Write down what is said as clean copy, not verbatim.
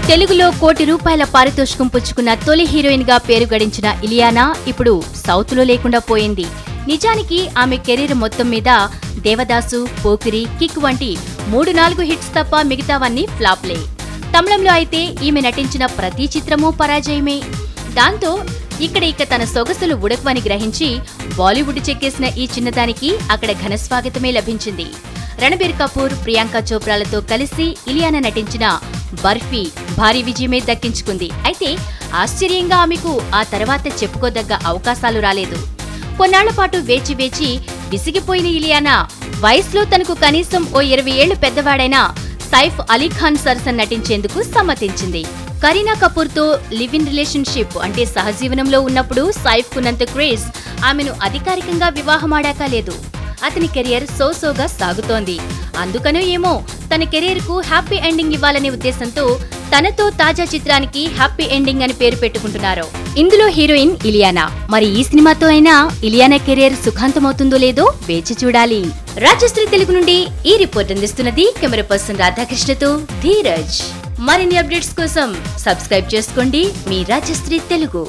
తెలుగులో ₹1 కోటి పారితోషికం పుచ్చుకున్న తొలి హీరోయిన్ గా పేరు గడించిన ఇలియానా ఇప్పుడు సౌత్ లో లేకుండా పోయింది. నిజానికి ఆమె కెరీర్ మొత్తం మీద దేవదాసు, పోకిరి, కిక్ వంటి 3-4 హిట్స్ తప్ప మిగతావన్నీ ఫ్లాప్లే. తమిళంలో అయితే ఈమె నటించిన ప్రతి చిత్రమూ పరాజయమే. దాంతో ఇక తన సొగసులు ఉడకవని గ్రహించి బాలీవుడ్ చెక్కేసిన ఈ చిన్నదానికి అక్కడ ఘనస్వాగతమే లభించింది. రణబీర్ కపూర్, ప్రియాంక చోప్రాలతో కలిసి ఇలియానా నటించిన బర్ఫీ భారీ విజయమే దక్కించుకుంది. అయితే ఆశ్చర్యంగా ఆమెకు ఆ తర్వాత చెప్పుకోదగ్గ అవకాశాలు రాలేదు. కొన్నాళ్ల పాటు వేచి విసిగిపోయిన ఇలియానా వయసులో తనకు కనీసం ఓ 20 ఏళ్లు పెద్దవాడైన సైఫ్ అలీఖాన్ సరసన నటించేందుకు సమ్మతించింది. కరీనా కపూర్ తో లివ్ ఇన్ రిలేషన్షిప్ అంటే సహజీవనంలో ఉన్నప్పుడు సైఫ్ కున్నంత క్రేజ్ ఆమెను అధికారికంగా వివాహమాడాక లేదు. అతని కెరియర్ సోసోగా సాగుతోంది. అందుకనో ఏమో తన కెరీర్ కు హ్యాపీ ఎండింగ్ ఇవ్వాలనే ఉద్దేశంతో తనతో తాజా చిత్రానికి హ్యాపీ ఎండింగ్ అని పేరు పెట్టుకుంటున్నారు. ఇందులో హీరోయిన్ ఇలియానా. మరి ఈ సినిమాతో అయినా ఇలియానా కెరీర్ సుఖాంతమవుతుందో లేదో వేచి చూడాలి. రాజశ్రీ తెలుగు నుండి ఈ రిపోర్ట్ అందిస్తున్నది కెమెరా పర్సన్ రాధాకృష్ణతో ధీరజ్. మరిన్ని అప్డేట్స్ కోసం సబ్స్క్రైబ్ చేసుకోండి మీ రాజశ్రీ తెలుగు.